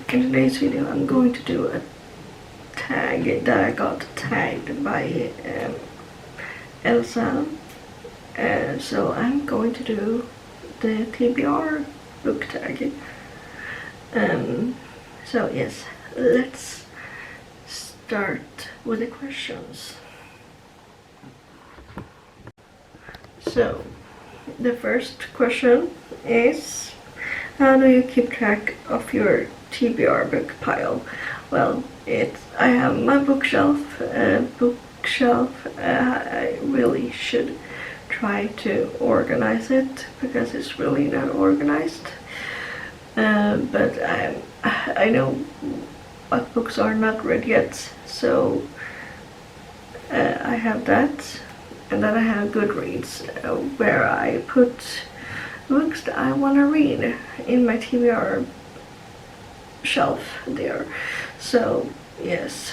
In today's video I'm going to do a tag that I got tagged by Elsa. So I'm going to do the TBR book tag. So yes, let's start with the questions. So the first question is, how do you keep track of your TBR book pile? Well, I have my bookshelf. I really should try to organize it because it's really not organized. But I know what books are not read yet, so I have that, and then I have Goodreads where I put books that I want to read in my TBR shelf there. So yes,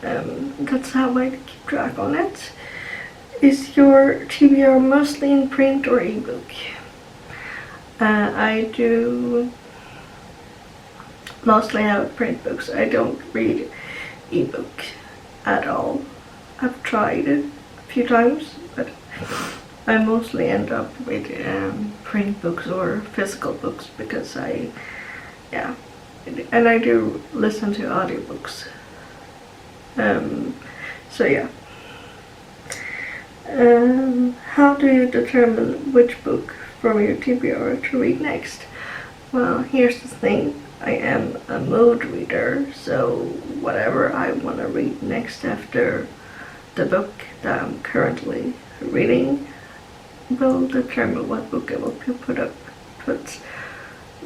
that's how I keep track on it. Is your TBR mostly in print or ebook? I do mostly have print books. I don't read ebook at all. I've tried it a few times, but I mostly end up with print books or physical books because and I do listen to audiobooks. So yeah. How do you determine which book from your TBR to read next? Well, here's the thing. I am a mood reader, so whatever I want to read next after the book that I'm currently reading will determine what book I will put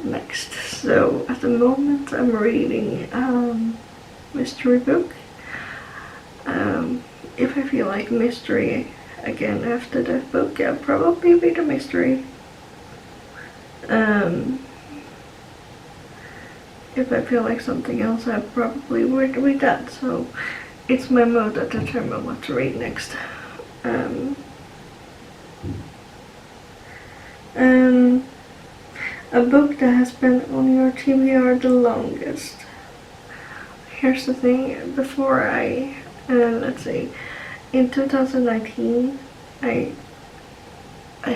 next. So at the moment I'm reading mystery book. If I feel like mystery again after that book, I'll probably read a mystery. If I feel like something else, I probably would read that. So it's my mood that determines what to read next. A book that has been on your TBR the longest. Here's the thing. Before let's see, in 2019, I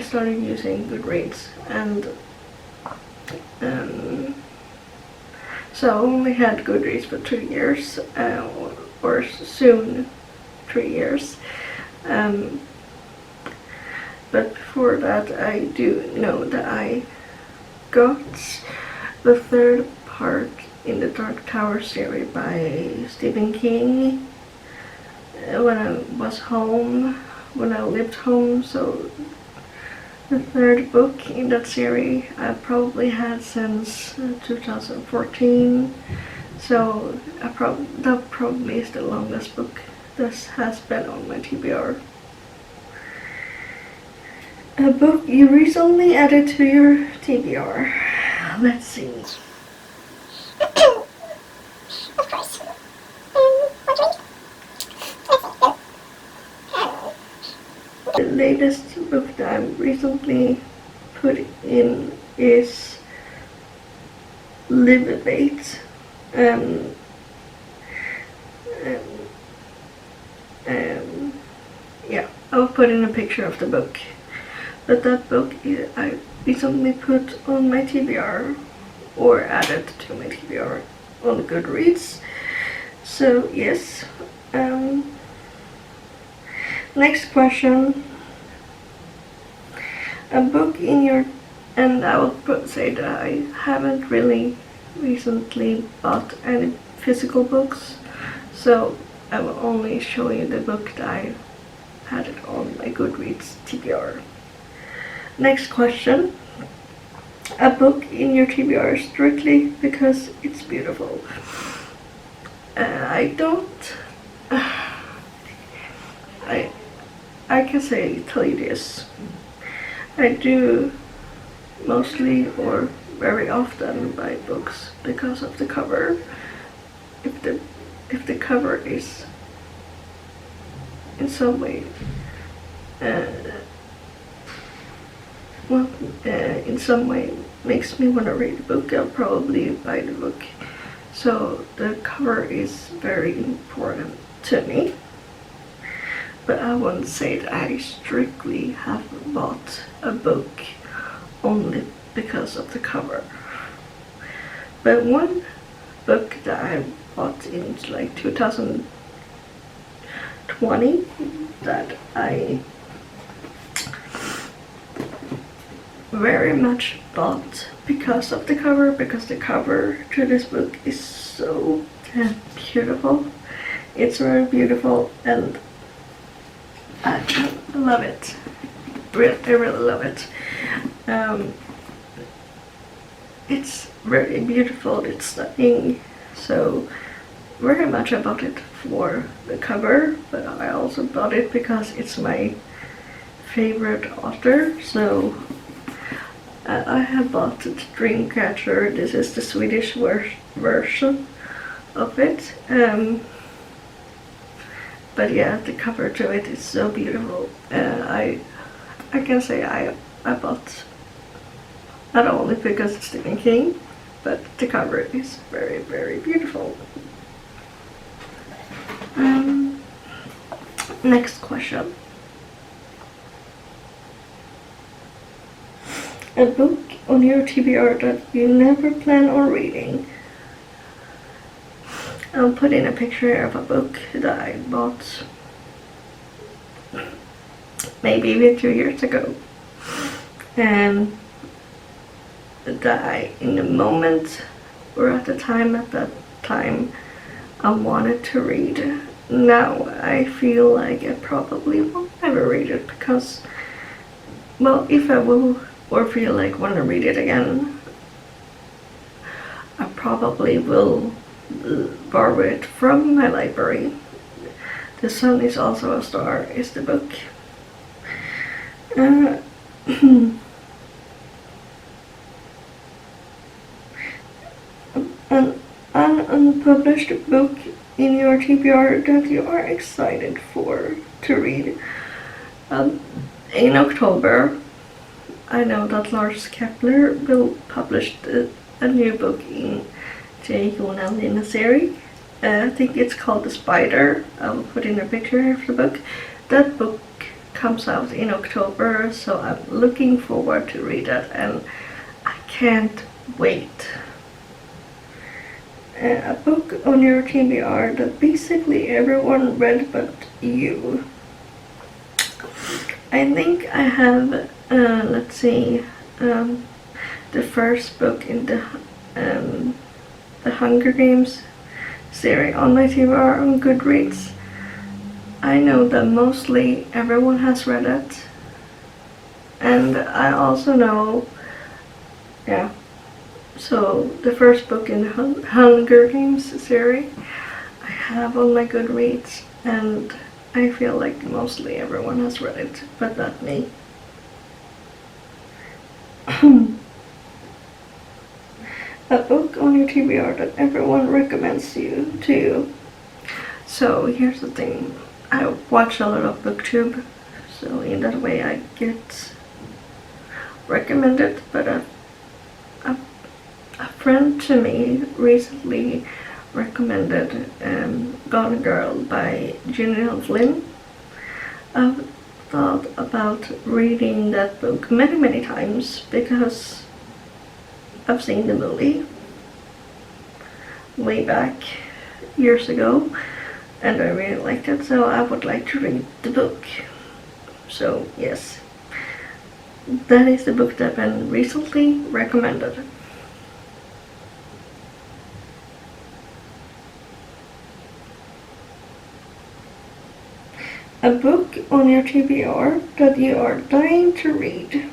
started using Goodreads, and so I only had Goodreads for 2 years, or soon 3 years. But before that, I do know that I got the third part in the Dark Tower series by Stephen King when I was home, when I lived home. So the third book in that series I probably had since 2014. So that probably is the longest book that has been on my TBR. A book you recently added to your TBR. Let's see. Of course. What read? The latest book that I recently put in is Live Debate. Yeah, I'll put in a picture of the book. But that book I recently put on my TBR, or added to my TBR on Goodreads. So yes. Next question. A book in your, and I will say that I haven't really recently bought any physical books, so I will only show you the book that I had it on my Goodreads TBR. Next question. A book in your TBR strictly because it's beautiful. I can tell you this. I do mostly or very often buy books because of the cover. If the cover is in some way in some way makes me want to read the book, I'll probably buy the book. so the cover is very important to me. But I wouldn't say that I strictly have bought a book only because of the cover. But one book that I bought in like 2020 that I very much bought because of the cover, because the cover to this book is so beautiful. It's very beautiful and I love it. I really love it. It's very beautiful, it's stunning, so very much I bought it for the cover, but I also bought it because it's my favorite author. So I have bought the Dreamcatcher. This is the Swedish version of it. But yeah, the cover to it is so beautiful. I can say I bought not only because it's Stephen King, but the cover is very, very beautiful. Next question. A book on your TBR that you never plan on reading. I'll put in a picture of a book that I bought maybe even 2 years ago. And that I, in the moment or at that time, I wanted to read. Now I feel like I probably will never read it because, well, if I will or feel like want to read it again, I probably will borrow it from my library. The Sun is Also a Star is the book. An unpublished book in your TBR that you are excited to read. In October, I know that Lars Kepler will publish a new book in J. Johan Lina series. I think it's called The Spider. I'll put in a picture of the book. That book comes out in October, so I'm looking forward to read that and I can't wait. A book on your TBR that basically everyone read but you. I think I have, let's see, the first book in the Hunger Games series on my TBR on Goodreads. I know that mostly everyone has read it. And I also know, yeah, so the first book in the Hunger Games series I have on my Goodreads, and I feel like mostly everyone has read it, but not me. A book on your TBR that everyone recommends to you. So here's the thing, I watch a lot of booktube, so in that way I get recommended, but a friend to me recently recommended Gone Girl by Gillian Flynn. I've thought about reading that book many times because I've seen the movie way back years ago and I really liked it, so I would like to read the book. So yes, that is the book that I've been recently recommended. A book on your TBR that you are dying to read.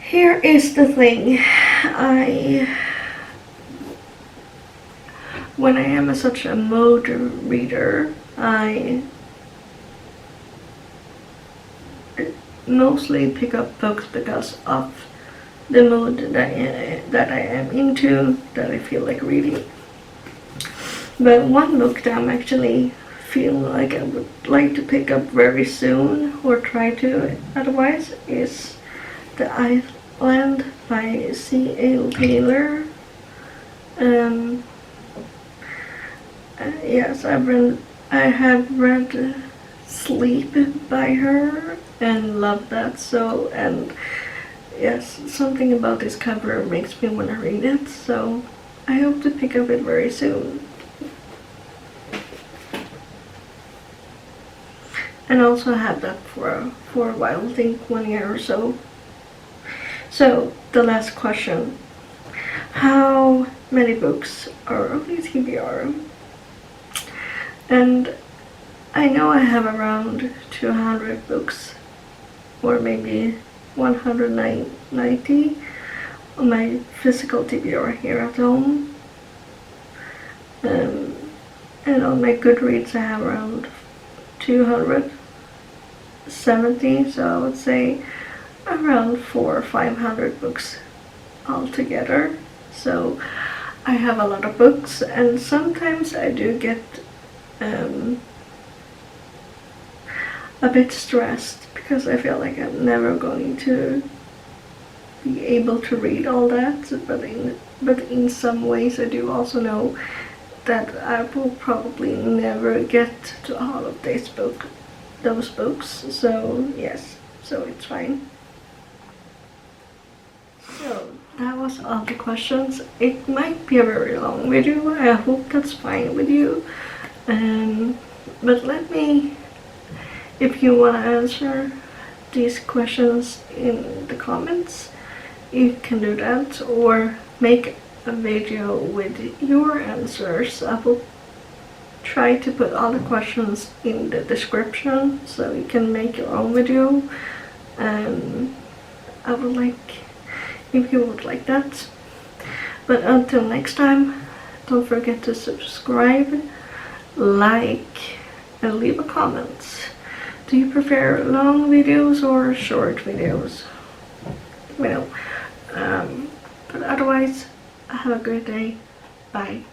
Here is the thing, when I am such a mode reader, I mostly pick up books because of the mood that I am into, that I feel like reading. But one book that I'm actually feel like I would like to pick up very soon, or try to otherwise, is The Island by C.L. Taylor. Um, yes, I have read Sleep by her and love that so. And yes, something about this cover makes me want to read it. So I hope to pick up it very soon. And also have that for a while, I think 1 year or so. So the last question: how many books are on the TBR? And I know I have around 200 books, or maybe 190 on my physical TBR here at home. And on my Goodreads I have around 270, so I would say around 400 or 500 books altogether. So I have a lot of books, and sometimes I do get a bit stressed because I feel like I'm never going to be able to read all that, but in some ways I do also know that I will probably never get to all of those books, so yes, so it's fine. So that was all the questions. It might be a very long video, I hope that's fine with you. But let me, if you want to answer these questions in the comments, you can do that, or make a video with your answers. I will try to put all the questions in the description so you can make your own video. I would like, if you would like that. But until next time, don't forget to subscribe, like, and leave a comment. Do you prefer long videos or short videos? Well, but otherwise, have a great day. Bye.